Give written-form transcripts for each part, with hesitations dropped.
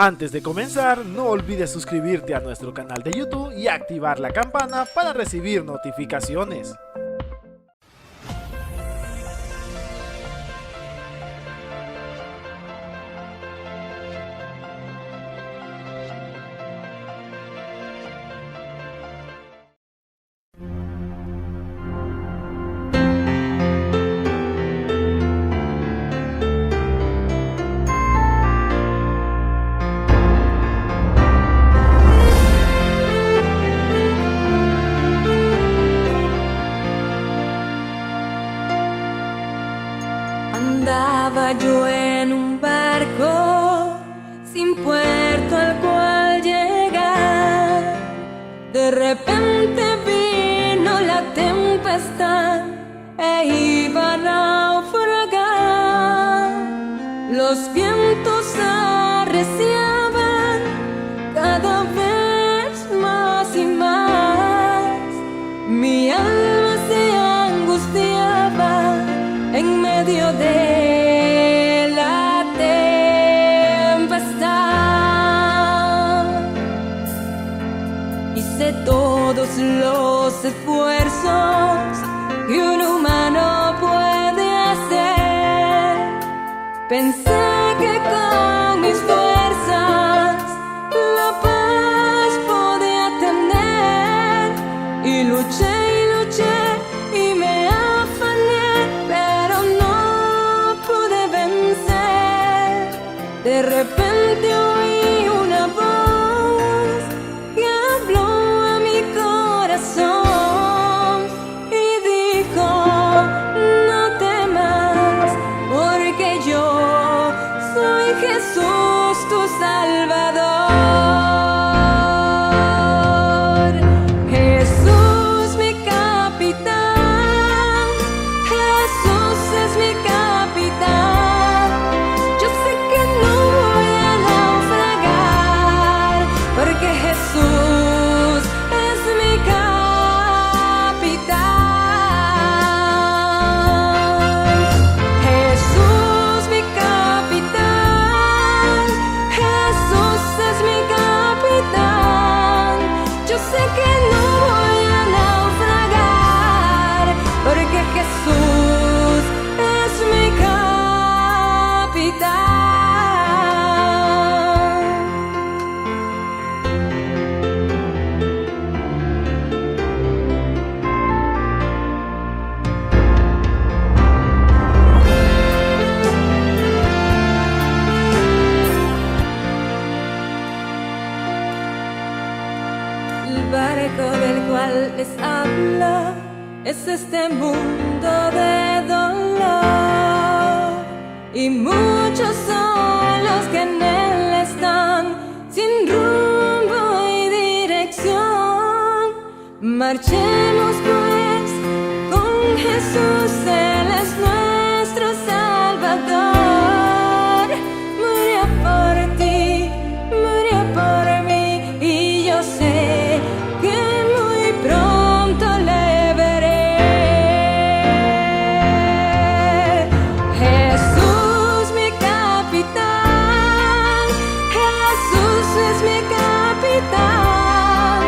Antes de comenzar, no olvides suscribirte a nuestro canal de YouTube y activar la campana para recibir notificaciones. Andaba yo en un barco sin puerto al cual llegar. De repente vino la tempestad e iba a naufragar. Los vientos arreciaban cada vez más y más. Mi alma se angustiaba en medio de la tempestad. Hice todos los esfuerzos que un humano puede hacer. Pensé que con mis fuerzas la paz podía tener, y luché y me afané, pero no pude vencer. De repente oí una voz que habló a mi corazón y dijo: no temas, porque yo soy Jesús tu Salvador. El barco del cual les hablo es este mundo de dolor, y muchos son los que en él están sin rumbo y dirección. Marchemos pues con Jesús, Él es nuestro Salvador. Murió por ti, murió por mí, y yo sé que muy pronto le veré. Jesús mi capitán, Jesús es mi capitán.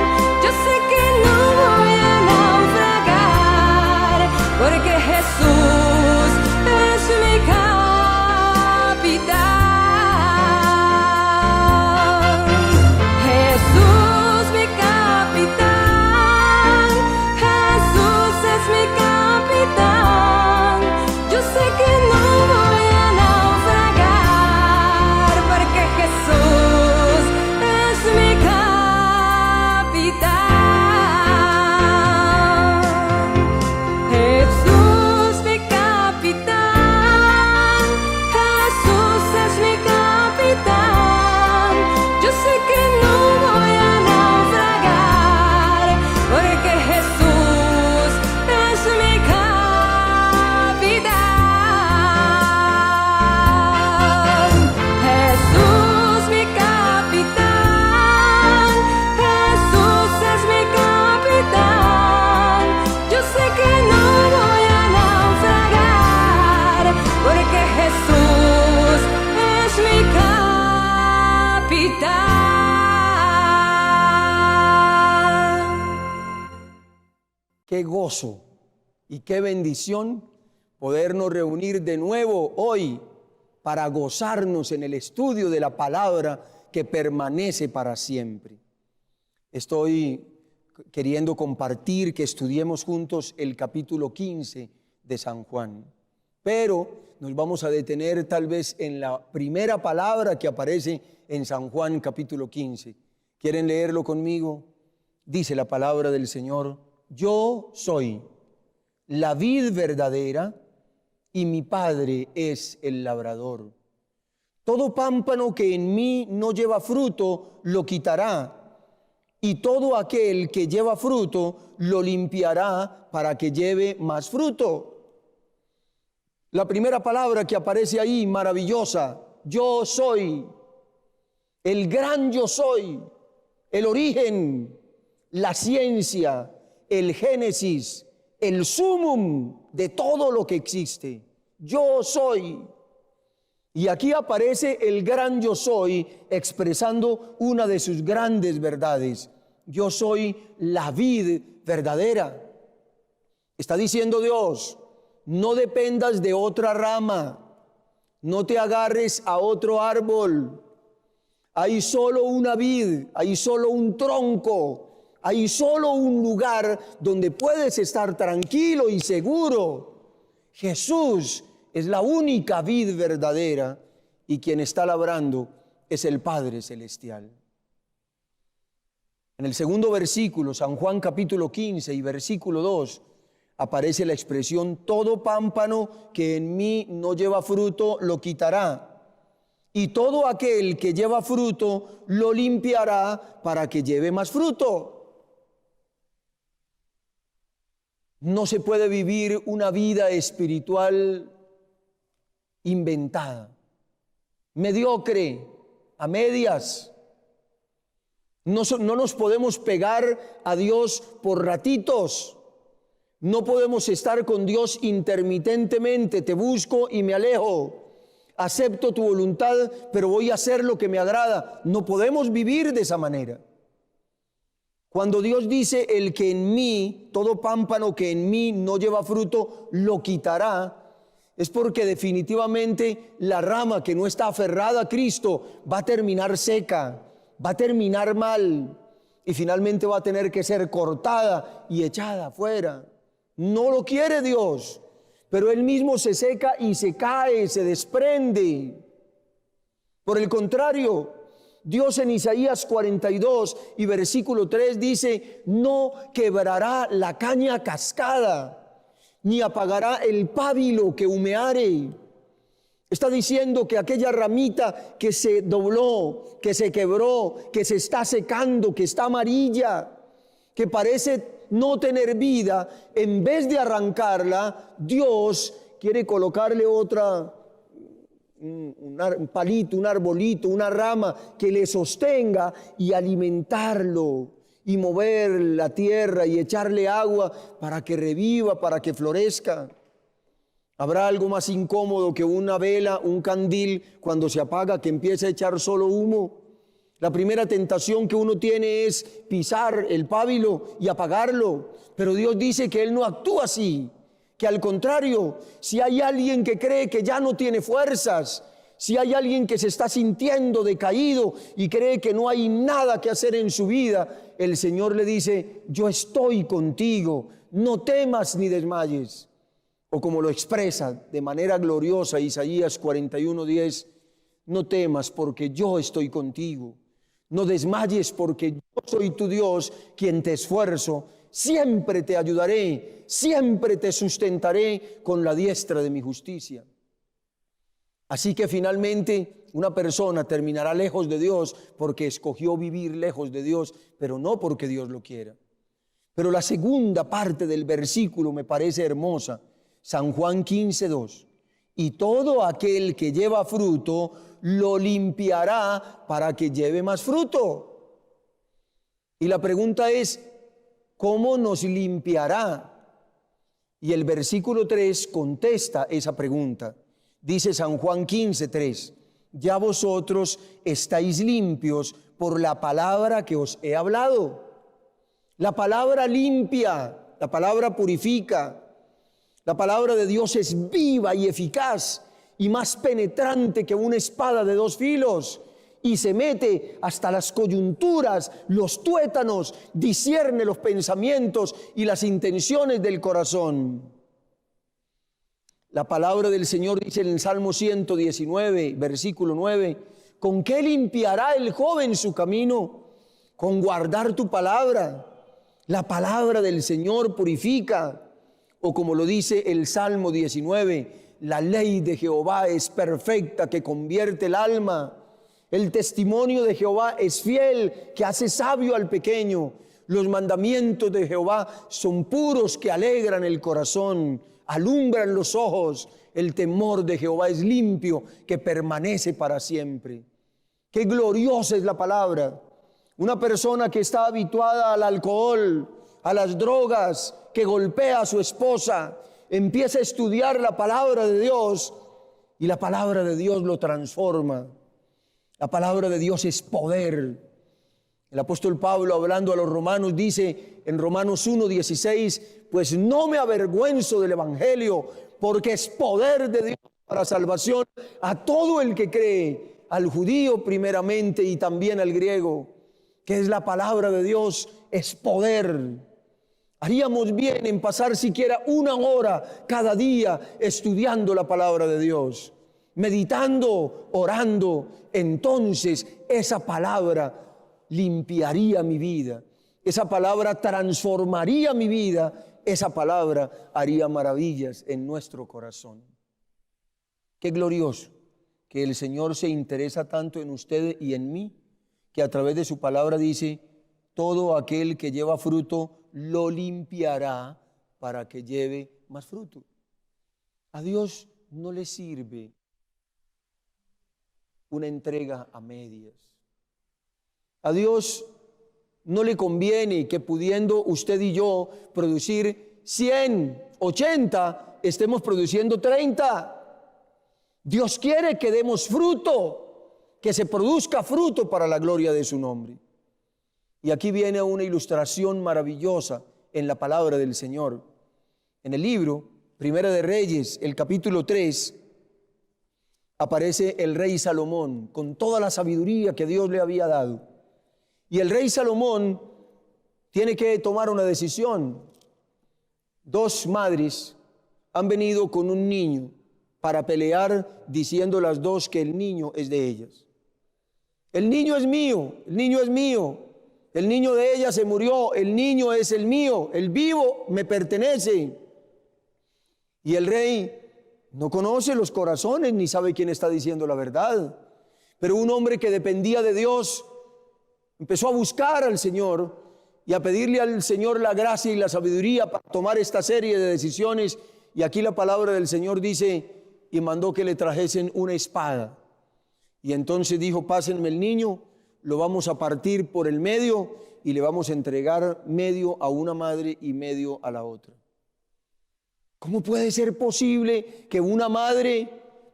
Yo sé que no voy a naufragar, porque Jesús Qué gozo y qué bendición podernos reunir de nuevo hoy para gozarnos en el estudio de la palabra que permanece para siempre. Estoy queriendo compartir que estudiemos juntos el capítulo 15 de San Juan, pero nos vamos a detener tal vez en la primera palabra que aparece en San Juan capítulo 15. ¿Quieren leerlo conmigo? Dice la palabra del Señor: yo soy la vid verdadera y mi Padre es el labrador. Todo pámpano que en mí no lleva fruto lo quitará, y todo aquel que lleva fruto lo limpiará para que lleve más fruto. La primera palabra que aparece ahí, maravillosa: yo soy, el gran yo soy, el origen, la ciencia, el génesis, el sumum de todo lo que existe. Yo soy. Y aquí aparece el gran yo soy expresando una de sus grandes verdades. Yo soy la vid verdadera. Está diciendo Dios: no dependas de otra rama, no te agarres a otro árbol. Hay solo una vid, hay solo un tronco, hay solo un lugar donde puedes estar tranquilo y seguro. Jesús es la única vid verdadera y quien está labrando es el Padre Celestial. En el segundo versículo, San Juan capítulo 15 y versículo 2, aparece la expresión: todo pámpano que en mí no lleva fruto lo quitará, y todo aquel que lleva fruto lo limpiará para que lleve más fruto. No se puede vivir una vida espiritual inventada, mediocre, a medias. No nos podemos pegar a Dios por ratitos. No podemos estar con Dios intermitentemente. Te busco y me alejo. Acepto tu voluntad, pero voy a hacer lo que me agrada. No podemos vivir de esa manera. Cuando Dios dice: el que en mí, todo pámpano que en mí no lleva fruto, lo quitará, es porque definitivamente la rama que no está aferrada a Cristo va a terminar seca, va a terminar mal y finalmente va a tener que ser cortada y echada afuera. No lo quiere Dios, pero Él mismo se seca y se cae, se desprende. Por el contrario, Dios en Isaías 42 y versículo 3 dice: no quebrará la caña cascada, ni apagará el pábilo que humeare. Está diciendo que aquella ramita que se dobló, que se quebró, que se está secando, que está amarilla, que parece no tener vida, en vez de arrancarla, Dios quiere colocarle otra, un palito, un arbolito, una rama que le sostenga y alimentarlo y mover la tierra y echarle agua para que reviva, para que florezca. ¿Habrá algo más incómodo que una vela, un candil, cuando se apaga, que empieza a echar solo humo? La primera tentación que uno tiene es pisar el pábilo y apagarlo, pero Dios dice que Él no actúa así, que al contrario, si hay alguien que cree que ya no tiene fuerzas, si hay alguien que se está sintiendo decaído y cree que no hay nada que hacer en su vida, el Señor le dice: yo estoy contigo, no temas ni desmayes. O como lo expresa de manera gloriosa Isaías 41:10, no temas porque yo estoy contigo, no desmayes porque yo soy tu Dios, quien te esfuerzo, siempre te ayudaré, siempre te sustentaré con la diestra de mi justicia. Así que finalmente una persona terminará lejos de Dios porque escogió vivir lejos de Dios, pero no porque Dios lo quiera. Pero la segunda parte del versículo me parece hermosa. San Juan 15:2. Y todo aquel que lleva fruto lo limpiará para que lleve más fruto. Y la pregunta es: ¿cómo nos limpiará? Y el versículo 3 contesta esa pregunta. Dice San Juan 15:3: ya vosotros estáis limpios por la palabra que os he hablado. La palabra limpia, la palabra purifica. La palabra de Dios es viva y eficaz y más penetrante que una espada de dos filos, y se mete hasta las coyunturas, los tuétanos, discierne los pensamientos y las intenciones del corazón. La palabra del Señor dice en el Salmo 119, versículo 9, ¿con qué limpiará el joven su camino? Con guardar tu palabra. La palabra del Señor purifica. O como lo dice el Salmo 19, la ley de Jehová es perfecta, que convierte el alma. El testimonio de Jehová es fiel, que hace sabio al pequeño. Los mandamientos de Jehová son puros, que alegran el corazón, alumbran los ojos. El temor de Jehová es limpio, que permanece para siempre. Qué gloriosa es la palabra. Una persona que está habituada al alcohol, a las drogas, que golpea a su esposa, empieza a estudiar la palabra de Dios y la palabra de Dios lo transforma. La palabra de Dios es poder. El apóstol Pablo, hablando a los romanos, dice en Romanos 1:16, pues no me avergüenzo del evangelio, porque es poder de Dios para salvación a todo el que cree, al judío primeramente y también al griego. Que es la palabra de Dios, es poder. Haríamos bien en pasar siquiera una hora cada día estudiando la palabra de Dios, meditando, orando. Entonces esa palabra limpiaría mi vida, esa palabra transformaría mi vida, esa palabra haría maravillas en nuestro corazón. Qué glorioso que el Señor se interesa tanto en usted y en mí, que a través de su palabra dice, todo aquel que lleva fruto lo limpiará para que lleve más fruto. A Dios no le sirve una entrega a medias. A Dios no le conviene que pudiendo usted y yo producir 100, 80, estemos produciendo 30. Dios quiere que demos fruto, que se produzca fruto para la gloria de su nombre. Y aquí viene una ilustración maravillosa en la palabra del Señor. En el libro Primera de Reyes, el capítulo 3, aparece el rey Salomón con toda la sabiduría que Dios le había dado. Y el rey Salomón tiene que tomar una decisión. Dos madres han venido con un niño para pelear, diciendo las dos que el niño es de ellas. El niño es mío, el niño es mío. El niño de ella se murió, el niño es el mío, el vivo me pertenece. Y el rey no conoce los corazones ni sabe quién está diciendo la verdad. Pero un hombre que dependía de Dios empezó a buscar al Señor y a pedirle al Señor la gracia y la sabiduría para tomar esta serie de decisiones. Y aquí la palabra del Señor dice, y mandó que le trajesen una espada. Y entonces dijo, pásenme el niño, lo vamos a partir por el medio y le vamos a entregar medio a una madre y medio a la otra. ¿Cómo puede ser posible que una madre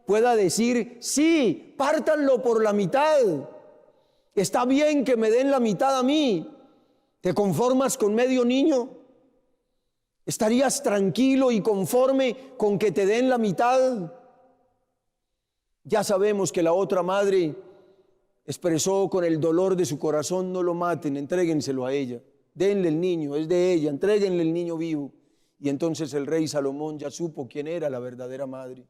pueda decir, sí, pártanlo por la mitad? Está bien que me den la mitad a mí. ¿Te conformas con medio niño? ¿Estarías tranquilo y conforme con que te den la mitad? Ya sabemos que la otra madre expresó con el dolor de su corazón, no lo maten, entréguenselo a ella, denle el niño, es de ella, entréguenle el niño vivo. Y entonces el rey Salomón ya supo quién era la verdadera madre.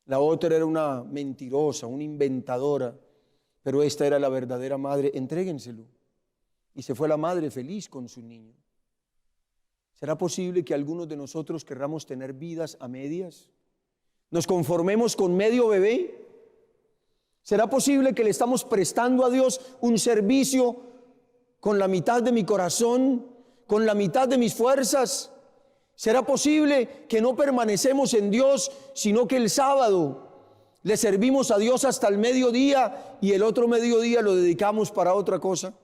La otra era una mentirosa, una inventadora, pero esta era la verdadera madre, entréguenselo. Y se fue la madre feliz con su niño. ¿Será posible que algunos de nosotros querramos tener vidas a medias? ¿Nos conformemos con medio bebé? ¿Será posible que le estamos prestando a Dios un servicio con la mitad de mi corazón, con la mitad de mis fuerzas? ¿Será posible que no permanecemos en Dios, sino que el sábado le servimos a Dios hasta el mediodía y el otro mediodía lo dedicamos para otra cosa?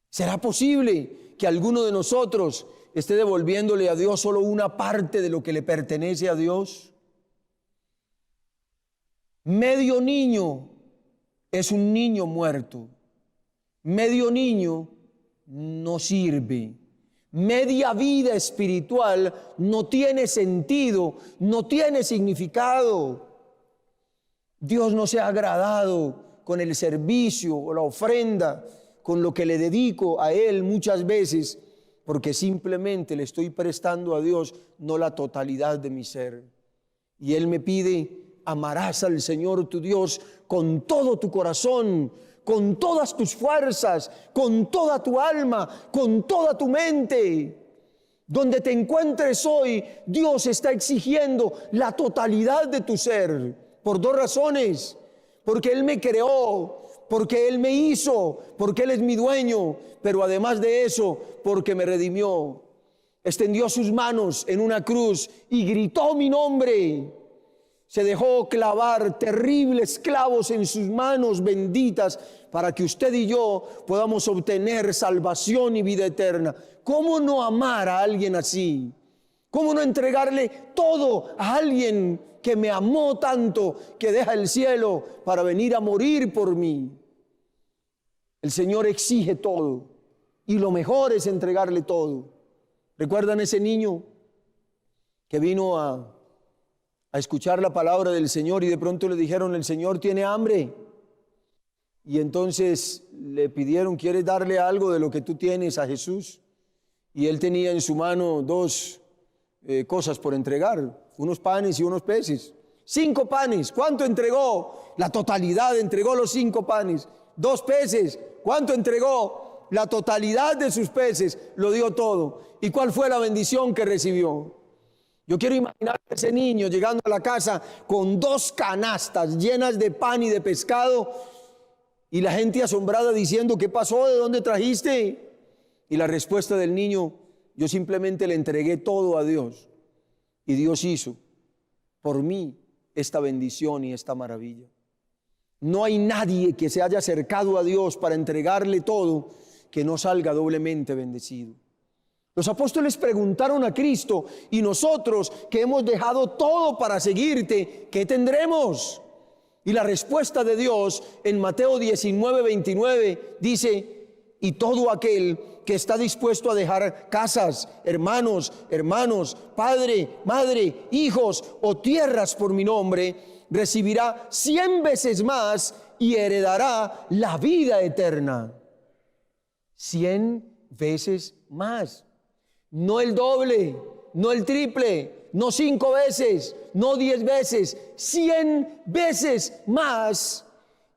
¿Será posible que alguno de nosotros esté devolviéndole a Dios solo una parte de lo que le pertenece a Dios? Medio niño es un niño muerto. Medio niño no sirve. Media vida espiritual no tiene sentido, no tiene significado. Dios no se ha agradado con el servicio o la ofrenda, con lo que le dedico a Él muchas veces, porque simplemente le estoy prestando a Dios no la totalidad de mi ser. Y Él me pide: amarás al Señor tu Dios con todo tu corazón, con todas tus fuerzas, con toda tu alma, con toda tu mente. Donde te encuentres hoy, Dios está exigiendo la totalidad de tu ser, por dos razones: porque Él me creó, porque Él me hizo, porque Él es mi dueño, pero además de eso, porque me redimió. Extendió sus manos en una cruz y gritó mi nombre. Se dejó clavar terribles clavos en sus manos benditas para que usted y yo podamos obtener salvación y vida eterna. ¿Cómo no amar a alguien así? ¿Cómo no entregarle todo a alguien que me amó tanto, que deja el cielo para venir a morir por mí? El Señor exige todo y lo mejor es entregarle todo. ¿Recuerdan ese niño que vino a escuchar la palabra del Señor y de pronto le dijeron: el Señor tiene hambre? Y entonces le pidieron: ¿quieres darle algo de lo que tú tienes a Jesús? Y él tenía en su mano dos cosas por entregar, unos panes y unos peces. 5 panes, ¿cuánto entregó? La totalidad, entregó los 5 panes. 2 peces, ¿cuánto entregó? La totalidad de sus peces, lo dio todo. ¿Y cuál fue la bendición que recibió? Yo quiero imaginar a ese niño llegando a la casa con 2 canastas llenas de pan y de pescado, y la gente asombrada diciendo: ¿qué pasó? ¿De dónde trajiste? Y la respuesta del niño: yo simplemente le entregué todo a Dios, y Dios hizo por mí esta bendición y esta maravilla. No hay nadie que se haya acercado a Dios para entregarle todo que no salga doblemente bendecido. Los apóstoles preguntaron a Cristo: y nosotros que hemos dejado todo para seguirte, ¿qué tendremos? Y la respuesta de Dios en Mateo 19:29 dice: y todo aquel que está dispuesto a dejar casas, hermanos, padre, madre, hijos o tierras por mi nombre, recibirá 100 veces más y heredará la vida eterna. 100 veces más. No el doble, no el triple, no 5 veces, no 10 veces, 100 veces más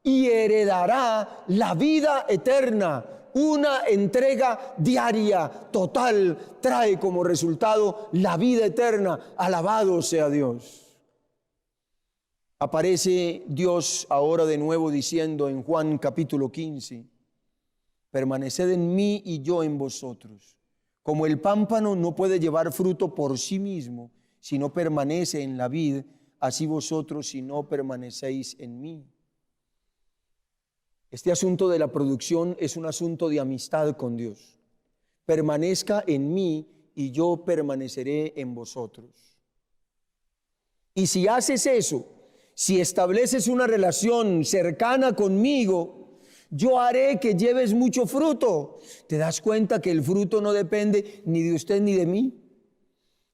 y heredará la vida eterna. Una entrega diaria, total, trae como resultado la vida eterna. Alabado sea Dios. Aparece Dios ahora de nuevo diciendo en Juan capítulo 15: permaneced en mí y yo en vosotros. Como el pámpano no puede llevar fruto por sí mismo si no permanece en la vid, así vosotros si no permanecéis en mí. Este asunto de la producción es un asunto de amistad con Dios. Permanezca en mí y yo permaneceré en vosotros. Y si haces eso, si estableces una relación cercana conmigo, yo haré que lleves mucho fruto. ¿Te das cuenta que el fruto no depende ni de usted ni de mí?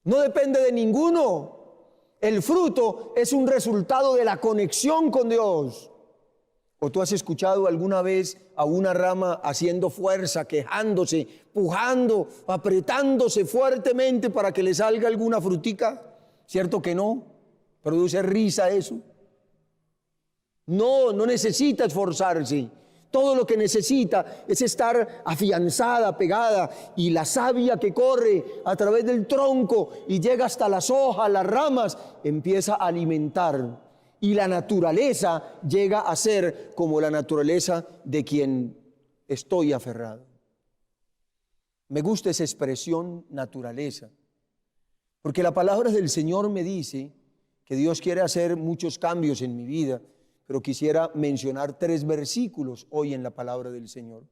No depende de ninguno. El fruto es un resultado de la conexión con Dios. ¿O tú has escuchado alguna vez a una rama haciendo fuerza, quejándose, pujando, apretándose fuertemente para que le salga alguna frutica? ¿Cierto que no? ¿Produce risa eso? No necesita esforzarse. Todo lo que necesita es estar afianzada, pegada, y la savia que corre a través del tronco y llega hasta las hojas, las ramas, empieza a alimentar. Y la naturaleza llega a ser como la naturaleza de quien estoy aferrado. Me gusta esa expresión, naturaleza, porque la palabra del Señor me dice que Dios quiere hacer muchos cambios en mi vida, pero quisiera mencionar 3 versículos hoy en la palabra del Señor.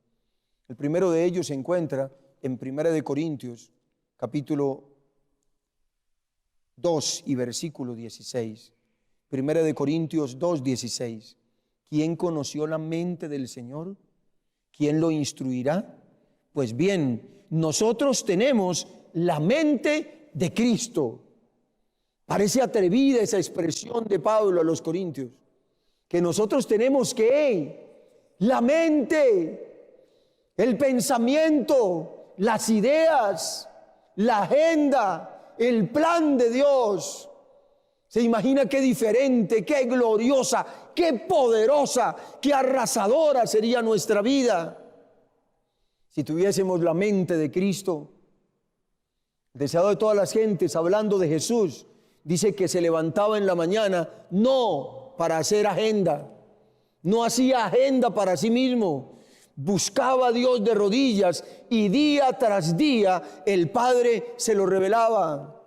El primero de ellos se encuentra en 1 Corintios, capítulo 2 y versículo 16. Primera de Corintios 2:16. ¿Quién conoció la mente del Señor? ¿Quién lo instruirá? Pues bien, nosotros tenemos la mente de Cristo. Parece atrevida esa expresión de Pablo a los corintios, que nosotros tenemos que la mente, el pensamiento, las ideas, la agenda, el plan de Dios. ¿Se imagina qué diferente, qué gloriosa, qué poderosa, qué arrasadora sería nuestra vida si tuviésemos la mente de Cristo? Deseado de todas las gentes, hablando de Jesús, dice que se levantaba en la mañana no para hacer agenda, no hacía agenda para sí mismo, buscaba a Dios de rodillas y día tras día el Padre se lo revelaba.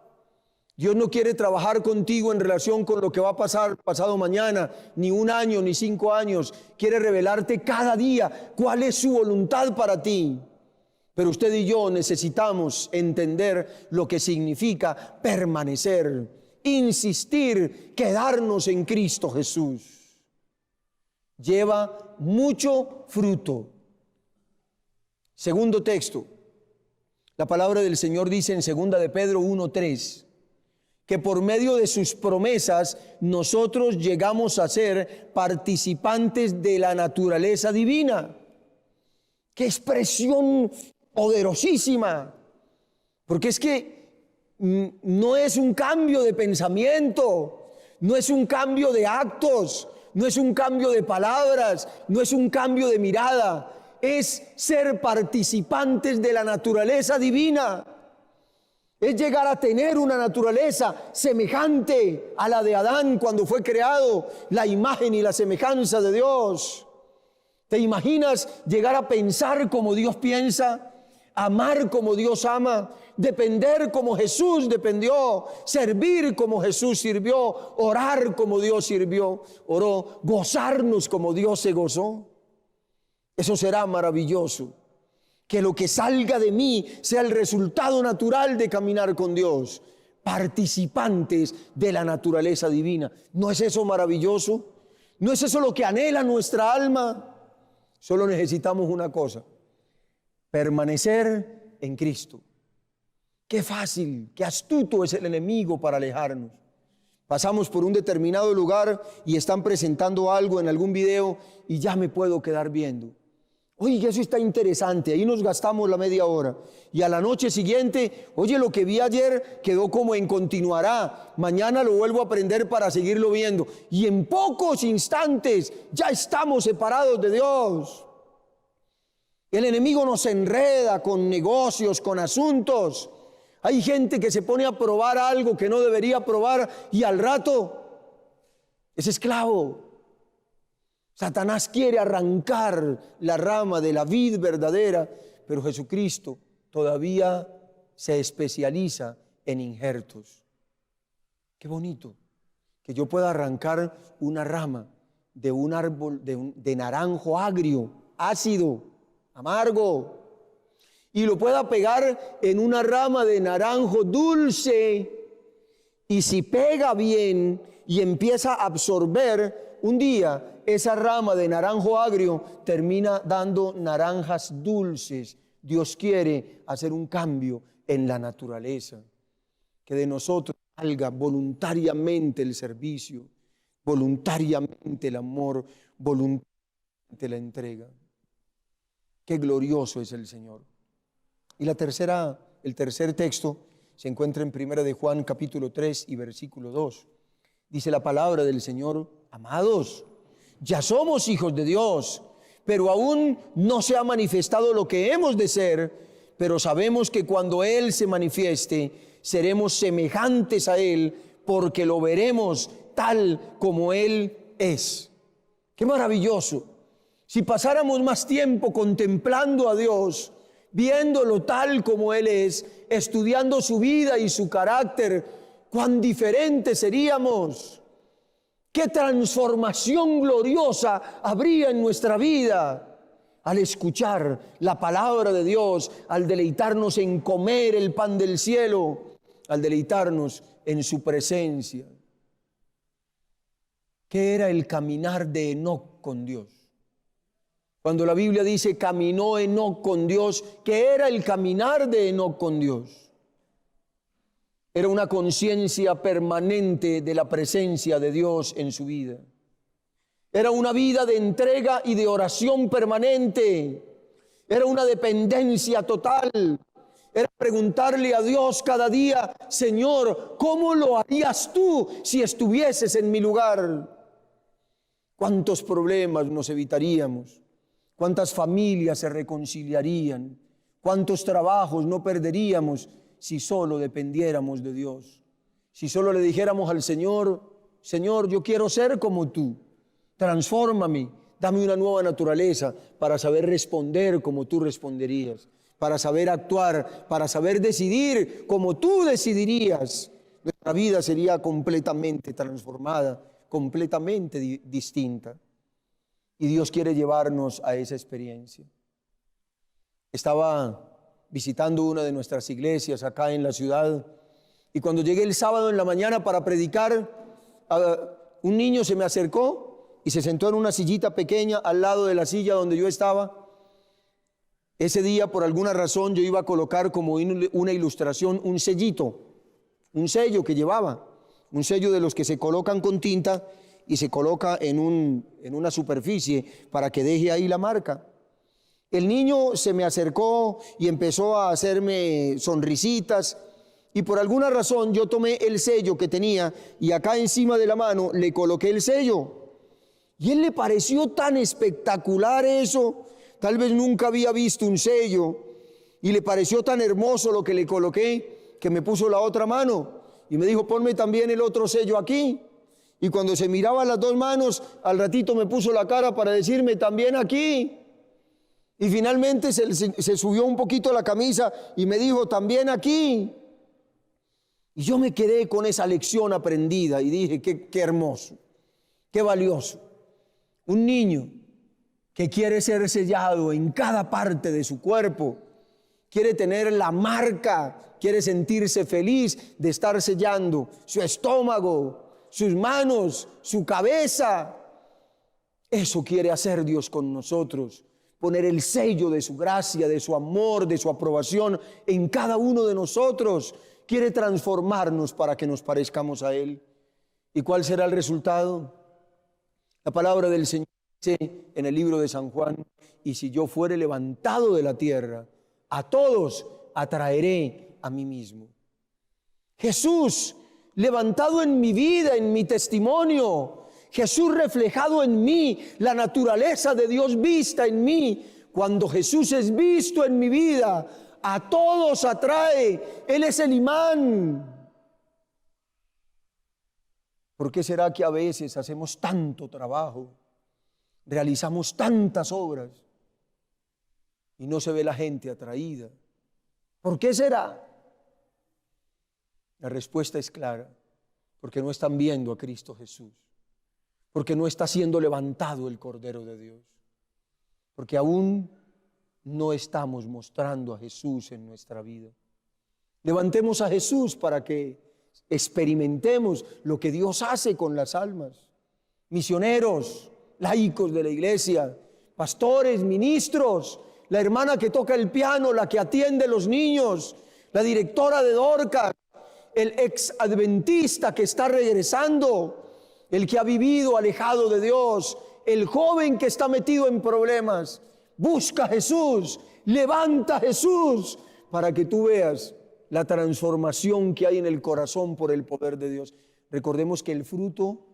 Dios no quiere trabajar contigo en relación con lo que va a pasar pasado mañana, ni un año, ni 5 años. Quiere revelarte cada día cuál es su voluntad para ti. Pero usted y yo necesitamos entender lo que significa permanecer, insistir, quedarnos en Cristo Jesús. Lleva mucho fruto. Segundo texto. La palabra del Señor dice en 2 de Pedro 1:3. Que por medio de sus promesas nosotros llegamos a ser participantes de la naturaleza divina. ¡Qué expresión poderosísima! Porque es que no es un cambio de pensamiento, no es un cambio de actos, no es un cambio de palabras, no es un cambio de mirada, es ser participantes de la naturaleza divina. Es llegar a tener una naturaleza semejante a la de Adán cuando fue creado, la imagen y la semejanza de Dios. ¿Te imaginas llegar a pensar como Dios piensa, amar como Dios ama, depender como Jesús dependió, servir como Jesús sirvió, orar como Dios oró, gozarnos como Dios se gozó? Eso será maravilloso. Que lo que salga de mí sea el resultado natural de caminar con Dios, participantes de la naturaleza divina. ¿No es eso maravilloso? ¿No es eso lo que anhela nuestra alma? Solo necesitamos una cosa: permanecer en Cristo. Qué fácil, qué astuto es el enemigo para alejarnos. Pasamos por un determinado lugar y están presentando algo en algún video y ya me puedo quedar viendo. Oye, eso está interesante, ahí nos gastamos la media hora. Y a la noche siguiente, oye, lo que vi ayer quedó como en continuará. Mañana lo vuelvo a aprender para seguirlo viendo. Y en pocos instantes ya estamos separados de Dios. El enemigo nos enreda con negocios, con asuntos. Hay gente que se pone a probar algo que no debería probar y al rato es esclavo. Satanás quiere arrancar la rama de la vid verdadera, pero Jesucristo todavía se especializa en injertos. Qué bonito que yo pueda arrancar una rama de un árbol de naranjo agrio, ácido, amargo, y lo pueda pegar en una rama de naranjo dulce, y si pega bien y empieza a absorber, un día esa rama de naranjo agrio termina dando naranjas dulces. Dios quiere hacer un cambio en la naturaleza, que de nosotros salga voluntariamente el servicio, voluntariamente el amor, voluntariamente la entrega. Qué glorioso es el Señor. Y el tercer texto se encuentra en 1 de Juan capítulo 3 y versículo 2. Dice la palabra del Señor: amados, ya somos hijos de Dios, pero aún no se ha manifestado lo que hemos de ser, pero sabemos que cuando Él se manifieste, seremos semejantes a Él, porque lo veremos tal como Él es. ¡Qué maravilloso! Si pasáramos más tiempo contemplando a Dios, viéndolo tal como Él es, estudiando su vida y su carácter, cuán diferentes seríamos. ¡Qué transformación gloriosa habría en nuestra vida al escuchar la palabra de Dios, al deleitarnos en comer el pan del cielo, al deleitarnos en su presencia! ¿Qué era el caminar de Enoc con Dios? Cuando la Biblia dice caminó Enoc con Dios, ¿qué era el caminar de Enoc con Dios? Era una conciencia permanente de la presencia de Dios en su vida. Era una vida de entrega y de oración permanente. Era una dependencia total. Era preguntarle a Dios cada día: Señor, ¿cómo lo harías tú si estuvieses en mi lugar? ¿Cuántos problemas nos evitaríamos? ¿Cuántas familias se reconciliarían? ¿Cuántos trabajos no perderíamos si solo dependiéramos de Dios? Si solo le dijéramos al Señor: Señor, yo quiero ser como tú. Transfórmame, dame una nueva naturaleza para saber responder como tú responderías, para saber actuar, para saber decidir como tú decidirías. Nuestra vida sería completamente transformada, completamente distinta. Y Dios quiere llevarnos a esa experiencia. Estaba visitando una de nuestras iglesias acá en la ciudad, y cuando llegué el sábado en la mañana para predicar, un niño se me acercó y se sentó en una sillita pequeña al lado de la silla donde yo estaba. Ese día, por alguna razón, yo iba a colocar como una ilustración un sellito, un sello que llevaba, un sello de los que se colocan con tinta y se coloca en una superficie para que deje ahí la marca. El niño se me acercó y empezó a hacerme sonrisitas, y por alguna razón yo tomé el sello que tenía y acá encima de la mano le coloqué el sello. Y a él le pareció tan espectacular eso, tal vez nunca había visto un sello, y le pareció tan hermoso lo que le coloqué, que me puso la otra mano y me dijo: ponme también el otro sello aquí. Y cuando se miraban las dos manos, al ratito me puso la cara para decirme: también aquí. Y finalmente se subió un poquito la camisa y me dijo: también aquí. Y yo me quedé con esa lección aprendida y dije: qué hermoso, qué valioso. Un niño que quiere ser sellado en cada parte de su cuerpo, quiere tener la marca, quiere sentirse feliz de estar sellando su estómago, sus manos, su cabeza. Eso quiere hacer Dios con nosotros, poner el sello de su gracia, de su amor, de su aprobación en cada uno de nosotros. Quiere transformarnos para que nos parezcamos a Él. ¿Y cuál será el resultado? La palabra del Señor dice en el libro de San Juan: y si yo fuere levantado de la tierra, a todos atraeré a mí mismo. Jesús levantado en mi vida, en mi testimonio. Jesús reflejado en mí, la naturaleza de Dios vista en mí. Cuando Jesús es visto en mi vida, a todos atrae. Él es el imán. ¿Por qué será que a veces hacemos tanto trabajo, realizamos tantas obras y no se ve la gente atraída? ¿Por qué será? La respuesta es clara: porque no están viendo a Cristo Jesús, porque no está siendo levantado el Cordero de Dios, porque aún no estamos mostrando a Jesús en nuestra vida. Levantemos a Jesús para que experimentemos lo que Dios hace con las almas. Misioneros, laicos de la iglesia, pastores, ministros, la hermana que toca el piano, la que atiende a los niños, la directora de Dorcas, el ex adventista que está regresando, el que ha vivido alejado de Dios, el joven que está metido en problemas. Busca a Jesús, levanta a Jesús para que tú veas la transformación que hay en el corazón por el poder de Dios. Recordemos que el fruto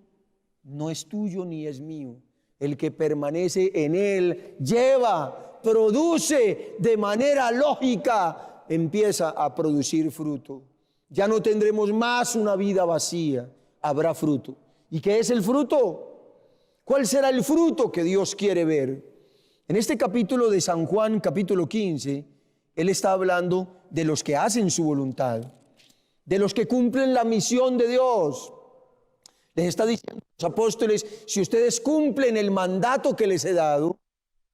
no es tuyo ni es mío. El que permanece en él lleva, produce de manera lógica, empieza a producir fruto. Ya no tendremos más una vida vacía, habrá fruto. ¿Y qué es el fruto? ¿Cuál será el fruto que Dios quiere ver? En este capítulo de San Juan, capítulo 15, Él está hablando de los que hacen su voluntad, de los que cumplen la misión de Dios. Les está diciendo a los apóstoles: si ustedes cumplen el mandato que les he dado,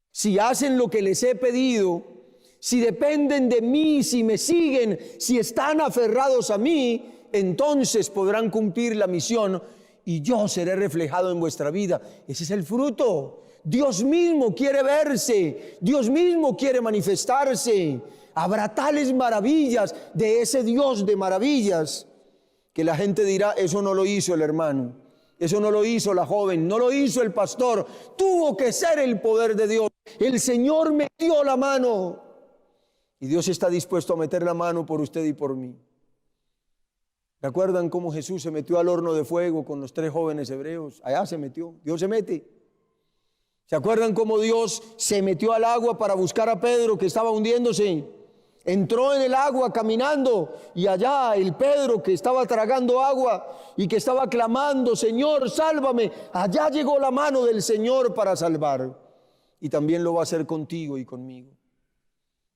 si hacen lo que les he pedido, si dependen de mí, si me siguen, si están aferrados a mí, entonces podrán cumplir la misión y yo seré reflejado en vuestra vida. Ese es el fruto. Dios mismo quiere verse, Dios mismo quiere manifestarse. Habrá tales maravillas de ese Dios de maravillas que la gente dirá, eso no lo hizo el hermano, eso no lo hizo la joven, no lo hizo el pastor, tuvo que ser el poder de Dios. El Señor metió la mano y Dios está dispuesto a meter la mano por usted y por mí. ¿Recuerdan cómo Jesús se metió al horno de fuego con los 3 jóvenes hebreos? Allá se metió, Dios se mete. ¿Se acuerdan cómo Dios se metió al agua para buscar a Pedro que estaba hundiéndose? Entró en el agua caminando y allá el Pedro que estaba tragando agua y que estaba clamando, Señor, sálvame. Allá llegó la mano del Señor para salvar. Y también lo va a hacer contigo y conmigo.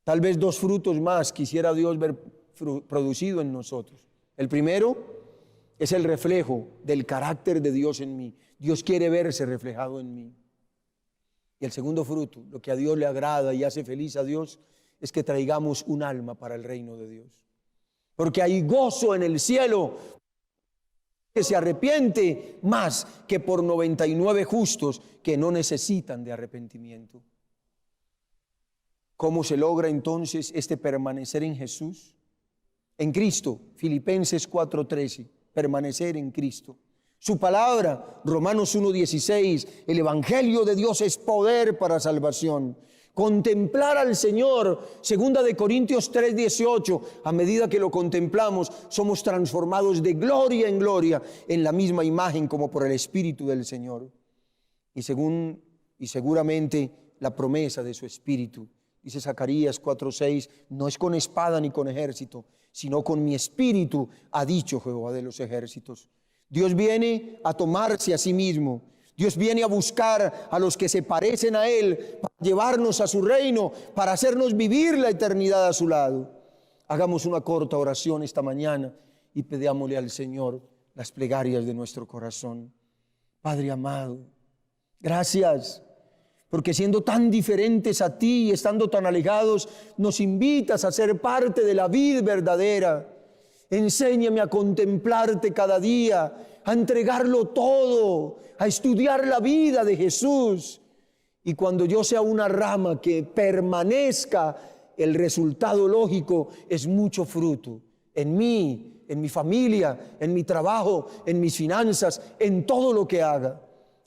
Tal vez 2 frutos más quisiera Dios ver producido en nosotros. El primero es el reflejo del carácter de Dios en mí. Dios quiere verse reflejado en mí. Y el segundo fruto, lo que a Dios le agrada y hace feliz a Dios, es que traigamos un alma para el reino de Dios. Porque hay gozo en el cielo que se arrepiente más que por 99 justos que no necesitan de arrepentimiento. ¿Cómo se logra entonces este permanecer en Jesús? En Cristo, Filipenses 4:13, permanecer en Cristo. Su palabra, Romanos 1:16, el Evangelio de Dios es poder para salvación. Contemplar al Señor, 2 de Corintios 3:18, a medida que lo contemplamos, somos transformados de gloria en gloria en la misma imagen como por el Espíritu del Señor. Y seguramente la promesa de su Espíritu, dice Zacarías 4:6, no es con espada ni con ejército, sino con mi Espíritu, ha dicho Jehová de los ejércitos. Dios viene a tomarse a sí mismo. Dios viene a buscar a los que se parecen a Él para llevarnos a su reino, para hacernos vivir la eternidad a su lado. Hagamos una corta oración esta mañana y pidámosle al Señor las plegarias de nuestro corazón. Padre amado, gracias, porque siendo tan diferentes a ti y estando tan alejados, nos invitas a ser parte de la vid verdadera. Enséñame a contemplarte cada día, a entregarlo todo, a estudiar la vida de Jesús. Y cuando yo sea una rama que permanezca, el resultado lógico es mucho fruto. En mí, en mi familia, en mi trabajo, en mis finanzas, en todo lo que haga.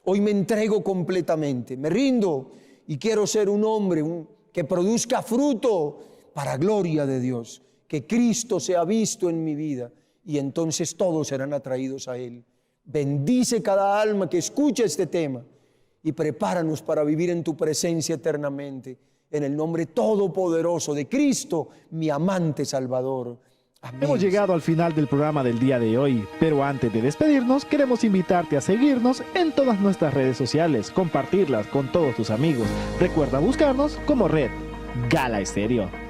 Hoy me entrego completamente, me rindo y quiero ser un hombre que produzca fruto para gloria de Dios. Que Cristo sea visto en mi vida y entonces todos serán atraídos a Él. Bendice cada alma que escucha este tema y prepáranos para vivir en tu presencia eternamente. En el nombre todopoderoso de Cristo, mi amante Salvador. Amén. Hemos llegado al final del programa del día de hoy, pero antes de despedirnos, queremos invitarte a seguirnos en todas nuestras redes sociales, compartirlas con todos tus amigos. Recuerda buscarnos como Red Gala Estéreo.